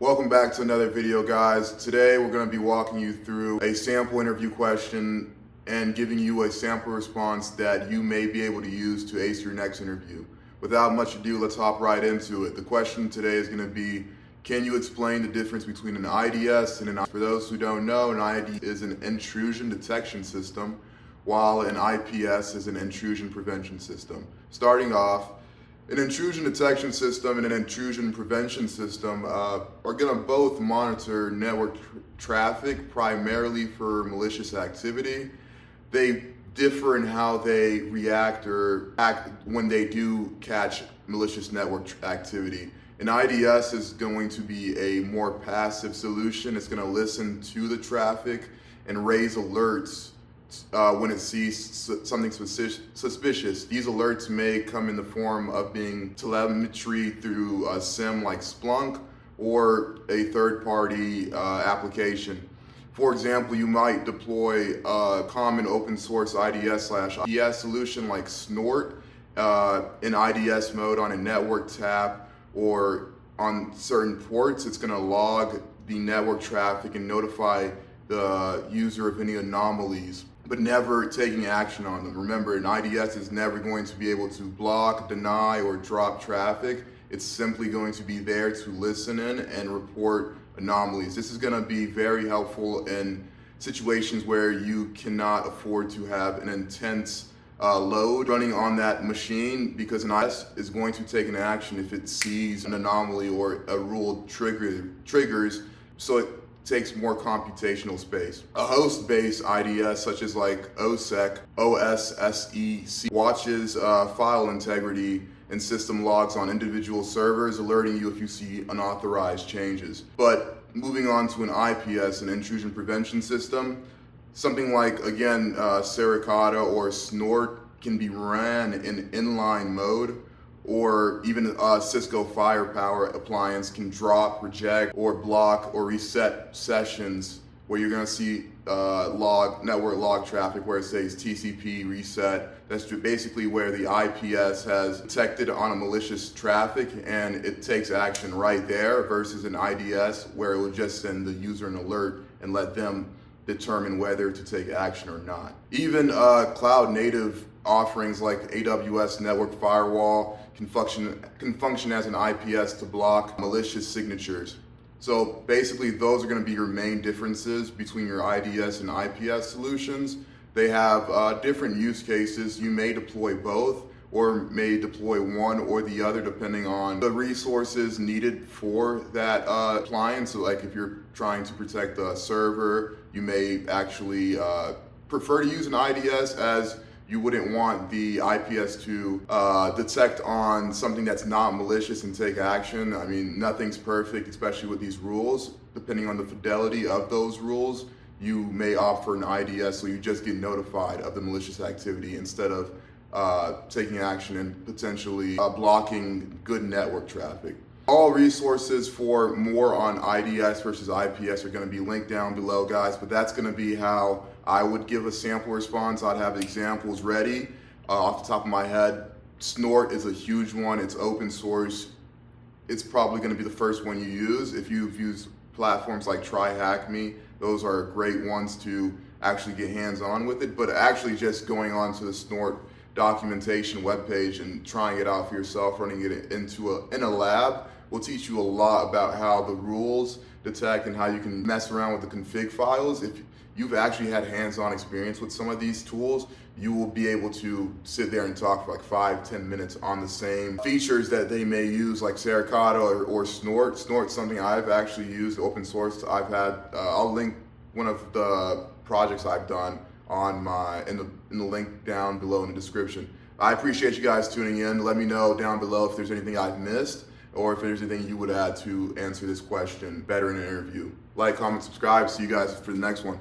Welcome back to another video, guys. Today we're going to be walking you through a sample interview question and giving you a sample response that you may be able to use to ace your next interview. Without much ado, let's hop right into it. The question today is going to be, can you explain the difference between an IDS and an IPS? For those who don't know, an IDS is an intrusion detection system, while an IPS is an intrusion prevention system. Starting off, an intrusion detection system and an intrusion prevention system are going to both monitor network traffic primarily for malicious activity. They differ in how they react or act when they do catch malicious network activity. An IDS is going to be a more passive solution. It's going to listen to the traffic and raise alerts when it sees something suspicious. These alerts may come in the form of being telemetry through a SIM like Splunk or a third-party application. For example, you might deploy a common open source IDS/IPS solution like Snort in IDS mode on a network tap or on certain ports. It's going to log the network traffic and notify the user of any anomalies, but never taking action on them. Remember, an IDS is never going to be able to block, deny, or drop traffic. It's simply going to be there to listen in and report anomalies. This is going to be very helpful in situations where you cannot afford to have an intense load running on that machine, because an IDS is going to take an action if it sees an anomaly or a rule triggers, so it takes more computational space. A host-based IDS, such as like OSSEC, watches file integrity and system logs on individual servers, alerting you if you see unauthorized changes. But moving on to an IPS, an intrusion prevention system, something like, again, Suricata or Snort can be ran in inline mode, or even a Cisco Firepower appliance can drop, reject, or block or reset sessions where you're going to see network log traffic where it says TCP reset. That's basically where the IPS has detected on a malicious traffic and it takes action right there, versus an IDS where it will just send the user an alert and let them determine whether to take action or not. Even cloud native offerings like AWS Network Firewall can function as an IPS to block malicious signatures. So basically, those are going to be your main differences between your IDS and IPS solutions. They have different use cases. You may deploy both or may deploy one or the other depending on the resources needed for that appliance. So like if you're trying to protect the server, you may actually prefer to use an IDS, as you wouldn't want the IPS to detect on something that's not malicious and take action. I mean, nothing's perfect, especially with these rules. Depending on the fidelity of those rules, you may opt for an IDS so you just get notified of the malicious activity instead of taking action and potentially blocking good network traffic. All resources for more on IDS versus IPS are going to be linked down below, guys, but that's going to be how I would give a sample response. I'd have examples ready off the top of my head. Snort is a huge one. It's open source. It's probably going to be the first one you use. If you've used platforms like TryHackMe, those are great ones to actually get hands-on with it, but actually just going on to the Snort documentation webpage and trying it out for yourself, running it in a lab, will teach you a lot about how the rules detect and how you can mess around with the config files. If you've actually had hands-on experience with some of these tools, you will be able to sit there and talk for like 5-10 minutes on the same features that they may use, like Suricata or Snort. Snort's something I've actually used open source. I'll link one of the projects I've done on in the link down below in the description. I appreciate you guys tuning in. Let me know down below if there's anything I've missed, or if there's anything you would add to answer this question better in an interview. Like, comment, subscribe. See you guys for the next one.